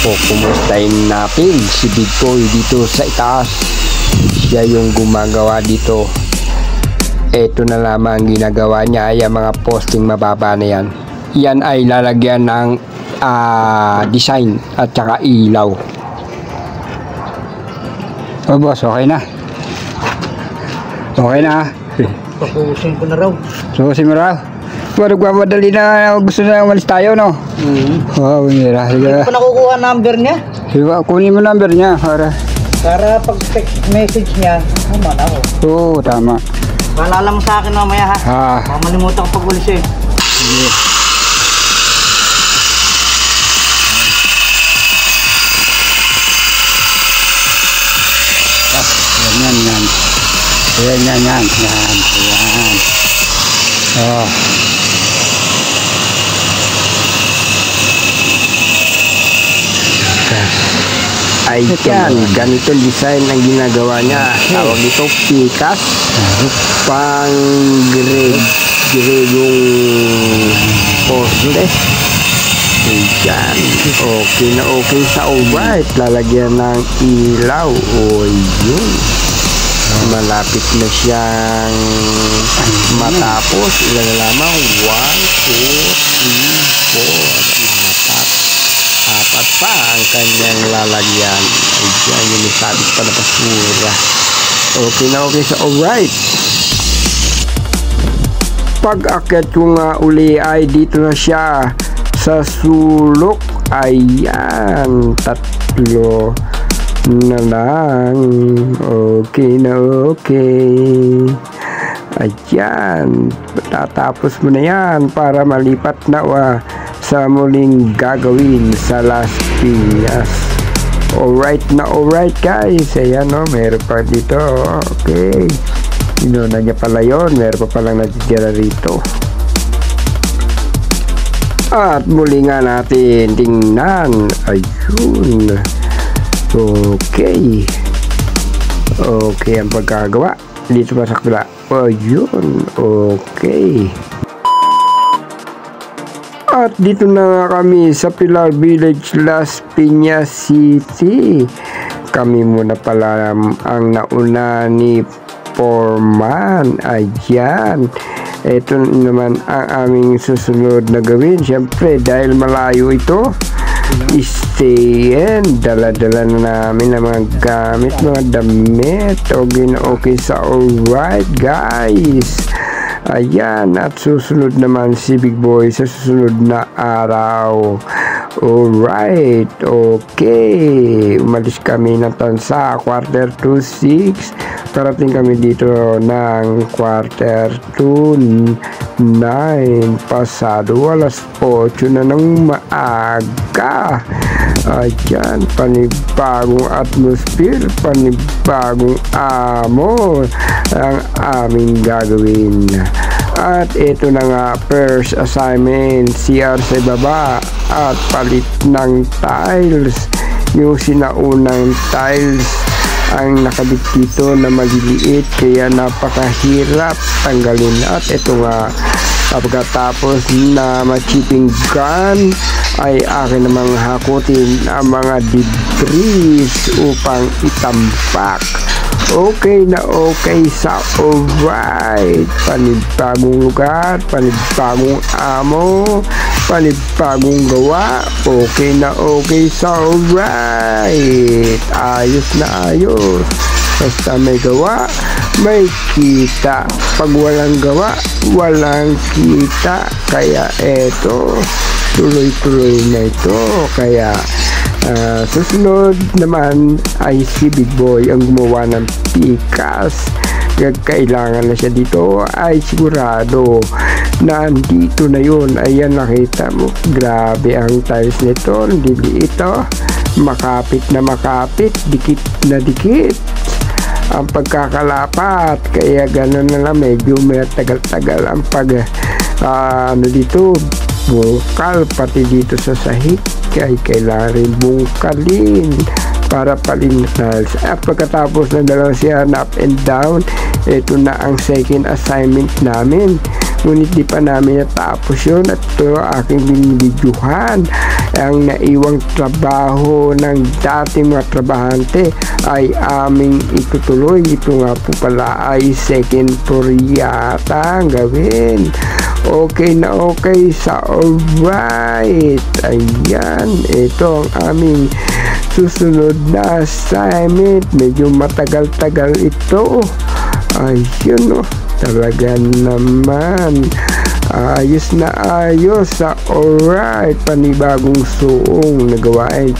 O kumustahin natin si Big Boy dito sa itaas. Siya yung gumagawa dito. Ito na lamang ginagawa niya ay mga posting mababa na yan. Yan ay lalagyan ng design at saka ilaw. O boss, okay na? Okay na? Papusin ko na raw. Susin mo raw? Madali na, gusto na umalis tayo, no? Oo, bumira. Hindi ko nakukuha number niya. Sige, kunin mo number niya para Pag text message niya, tama na ako. Oo, tama. Paalala mo sa akin mamaya ha. Mamalimutan ko pag ulis eh. Sige. Yan. Oh. Ay yan, ganito design ang ginagawa niya. Tawag ito pikas, pang gradong poste. Ayan, okay na okay sa white. Lalagyan ng ilaw. O yun, malapit na siyang matapos. Ilan na lamang? 1, 2, 3, 4, apat pa ang kanyang lalagyan. Ayan, yung sabit pa na basura. Okay na okay sa alright. Pag-akyat ko nga uli ay dito na siya sa sulok. Ayan, 3 na lang. Okay na okay. Ayan, tatapos mo na yan para malipat na sa muling gagawin sa Las Piñas. Alright na alright guys. Ayan o, meron pa dito. Okay, inuna niya pala yun. Meron pa palang natitira rito. At muli nga natin tingnan. Ayun. Okay. Okay ang pagkagawa. Dito pa sa kabila. Ayun. Okay. At dito na nga kami sa Pilar Village, Las Piñas City. Kami muna pala ang nauna ni Foreman. Ayan. Ito naman ang aming susunod na gawin. Siyempre, dahil malayo ito, stayin. Dala-dala na namin ang mga gamit, mga damit. Okay sa alright, guys. Ayan, at susunod naman si Big Boy sa susunod na araw. Alright, okay. Umalis kami ng Tansa, 5:45. Parating kami dito ng 8:45. Pasado alas 8 na ng maaga. Ayan, panibagong atmosphere, panibagong amo ang aming gagawin. At ito na nga, first assignment, CR sa baba at palit ng tiles. Yung sinaunang tiles ang nakabit dito na maliliit, kaya napakahirap tanggalin. At ito nga, pagkatapos na ma-chipping gun ay akin namang hakutin ang mga debris upang itampak. Okay na okay sa alright. Panibagong lugar, panibagong amo, panibagong gawa. Okay na okay sa alright. Ayos na ayos. Basta may gawa, may kita. Pag walang gawa, walang kita. Kaya eto, tuloy-tuloy na ito. Kaya susunod naman ay si Big Boy ang gumawa ng pikas. Kailangan na siya dito ay sigurado na andito na yun. Ayan, nakita mo, grabe ang tiles nito. Hindi ito makapit na makapit, dikit na dikit ang pagkakalapat. Kaya gano'n na lang, medyo may tagal-tagal ang dito bungkal, pati dito sa sahig ay kailangan rin bungkalin para palinas. At pagkatapos na dalawang siya up and down, ito na ang second assignment namin. ngunit di pa namin natapos yun at ito aking binibidyohan. Ang naiwang trabaho ng dating mga trabahante ay aming itutuloy. Ito nga po pala ay second floor yata ang gawin. Okay na okay sa alright. Ayan, ito ang aming susunod na assignment. Medyo matagal-tagal ito. Ayun talaga naman. Ayos na ayos sa alright. Panibagong suong na gawain.